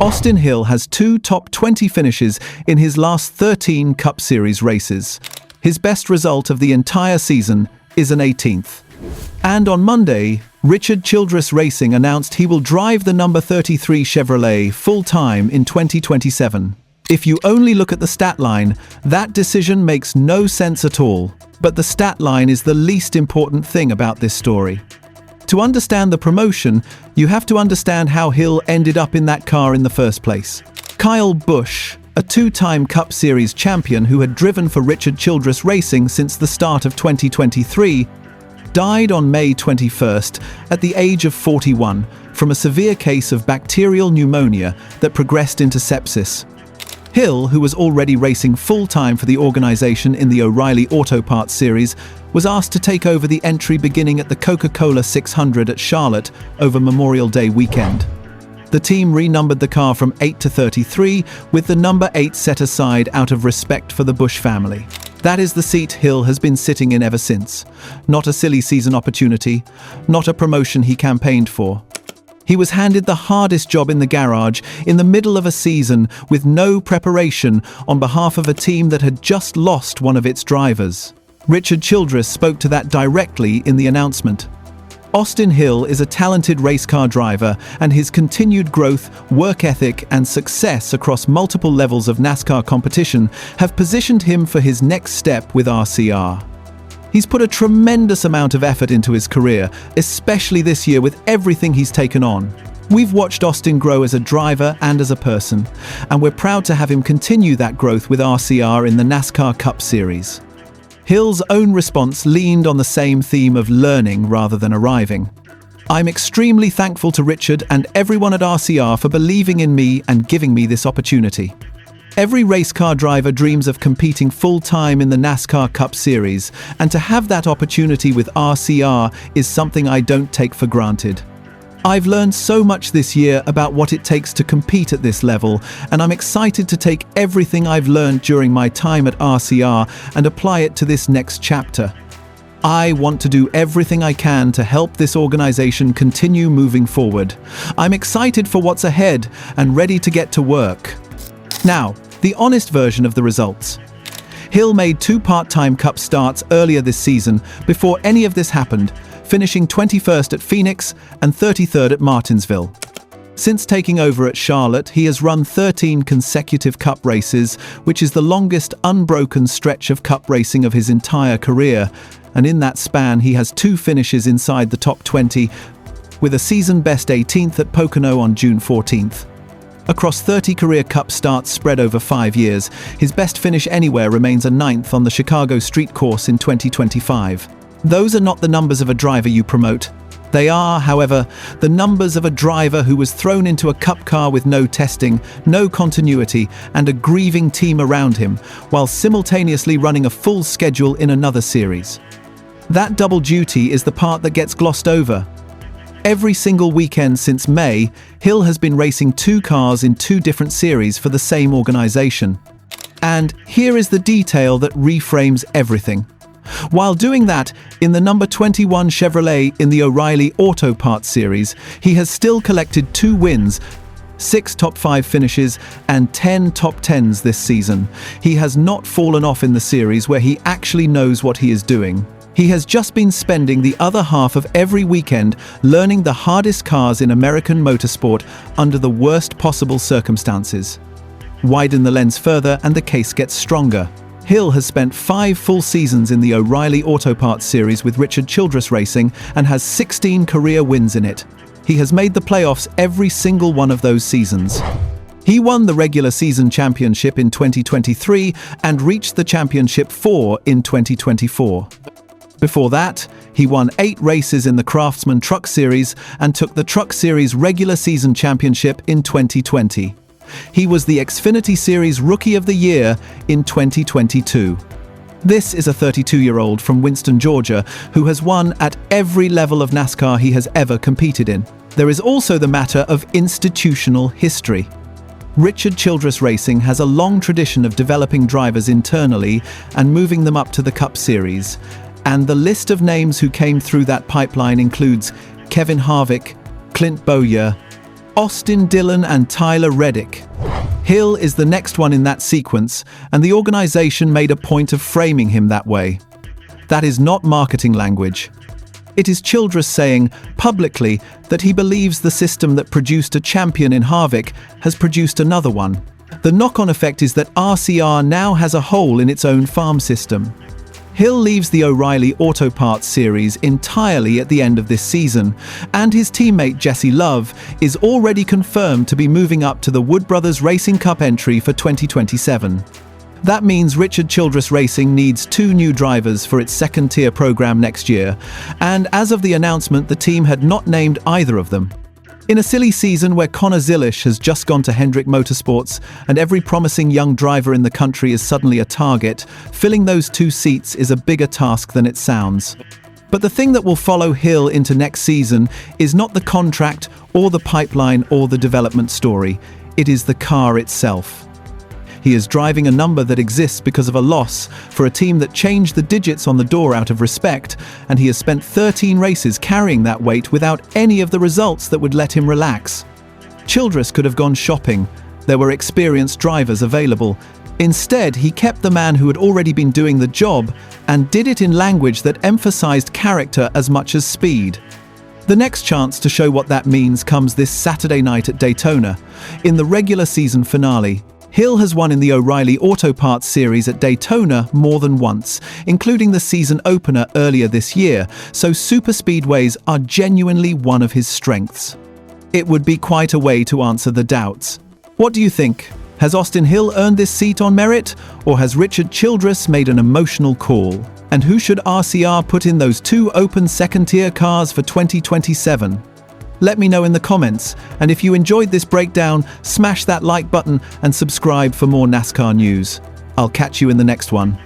Austin Hill has 2 top 20 finishes in his last 13 Cup Series races. His best result of the entire season is an 18th. And on Monday, Richard Childress Racing announced he will drive the number 33 Chevrolet full-time in 2027. If you only look at the stat line, that decision makes no sense at all. But the stat line is the least important thing about this story. To understand the promotion, you have to understand how Hill ended up in that car in the first place. Kyle Busch, a 2-time Cup Series champion who had driven for Richard Childress Racing since the start of 2023, died on May 21st at the age of 41 from a severe case of bacterial pneumonia that progressed into sepsis. Hill, who was already racing full-time for the organization in the O'Reilly Auto Parts Series, was asked to take over the entry beginning at the Coca Cola 600 at Charlotte over Memorial Day weekend. The team renumbered the car from 8 to 33, with the number 8 set aside out of respect for the Busch family. That is the seat Hill has been sitting in ever since. Not a silly season opportunity, not a promotion he campaigned for. He was handed the hardest job in the garage in the middle of a season with no preparation on behalf of a team that had just lost one of its drivers. Richard Childress spoke to that directly in the announcement. Austin Hill is a talented race car driver, and his continued growth, work ethic, and success across multiple levels of NASCAR competition have positioned him for his next step with RCR. He's put a tremendous amount of effort into his career, especially this year with everything he's taken on. We've watched Austin grow as a driver and as a person, and we're proud to have him continue that growth with RCR in the NASCAR Cup Series. Hill's own response leaned on the same theme of learning rather than arriving. I'm extremely thankful to Richard and everyone at RCR for believing in me and giving me this opportunity. Every race car driver dreams of competing full-time in the NASCAR Cup Series, and to have that opportunity with RCR is something I don't take for granted. I've learned so much this year about what it takes to compete at this level, and I'm excited to take everything I've learned during my time at RCR and apply it to this next chapter. I want to do everything I can to help this organization continue moving forward. I'm excited for what's ahead and ready to get to work. Now, the honest version of the results. Hill made 2 part-time Cup starts earlier this season before any of this happened, finishing 21st at Phoenix and 33rd at Martinsville. Since taking over at Charlotte, he has run 13 consecutive Cup races, which is the longest unbroken stretch of Cup racing of his entire career, and in that span he has 2 finishes inside the top 20, with a season-best 18th at Pocono on June 14th. Across 30 career Cup starts spread over 5 years, his best finish anywhere remains a 9th on the Chicago Street Course in 2025. Those are not the numbers of a driver you promote. They are, however, the numbers of a driver who was thrown into a Cup car with no testing, no continuity, and a grieving team around him, while simultaneously running a full schedule in another series. That double duty is the part that gets glossed over. Every single weekend since May, Hill has been racing 2 cars in 2 different series for the same organization. And here is the detail that reframes everything. While doing that, in the number 21 Chevrolet in the O'Reilly Auto Parts Series, he has still collected 2 wins, 6 top 5 finishes, and 10 top 10s this season. He has not fallen off in the series where he actually knows what he is doing. He has just been spending the other half of every weekend learning the hardest cars in American motorsport under the worst possible circumstances. Widen the lens further and the case gets stronger. Hill has spent 5 full seasons in the O'Reilly Auto Parts Series with Richard Childress Racing and has 16 career wins in it. He has made the playoffs every single one of those seasons. He won the regular season championship in 2023 and reached the championship 4 in 2024. Before that, he won 8 races in the Craftsman Truck Series and took the Truck Series regular season championship in 2020. He was the Xfinity Series Rookie of the Year in 2022. This is a 32-year-old from Winston, Georgia, who has won at every level of NASCAR he has ever competed in. There is also the matter of institutional history. Richard Childress Racing has a long tradition of developing drivers internally and moving them up to the Cup Series. And the list of names who came through that pipeline includes Kevin Harvick, Clint Bowyer, Austin Dillon and Tyler Reddick. Hill is the next one in that sequence, and the organization made a point of framing him that way. That is not marketing language. It is Childress saying, publicly, that he believes the system that produced a champion in Harvick has produced another one. The knock-on effect is that RCR now has a hole in its own farm system. Hill leaves the O'Reilly Auto Parts series entirely at the end of this season, and his teammate Jesse Love is already confirmed to be moving up to the Wood Brothers Racing Cup entry for 2027. That means Richard Childress Racing needs 2 new drivers for its second-tier program next year, and as of the announcement, the team had not named either of them. In a silly season where Connor Zilisch has just gone to Hendrick Motorsports and every promising young driver in the country is suddenly a target, filling those 2 seats is a bigger task than it sounds. But the thing that will follow Hill into next season is not the contract or the pipeline or the development story. It is the car itself. He is driving a number that exists because of a loss for a team that changed the digits on the door out of respect, and he has spent 13 races carrying that weight without any of the results that would let him relax. Childress could have gone shopping. There were experienced drivers available. Instead, he kept the man who had already been doing the job and did it in language that emphasized character as much as speed. The next chance to show what that means comes this Saturday night at Daytona. In the regular season finale, Hill has won in the O'Reilly Auto Parts series at Daytona more than once, including the season opener earlier this year, so superspeedways are genuinely one of his strengths. It would be quite a way to answer the doubts. What do you think? Has Austin Hill earned this seat on merit, or has Richard Childress made an emotional call? And who should RCR put in those 2 open second-tier cars for 2027? Let me know in the comments, and if you enjoyed this breakdown, smash that like button and subscribe for more NASCAR news. I'll catch you in the next one.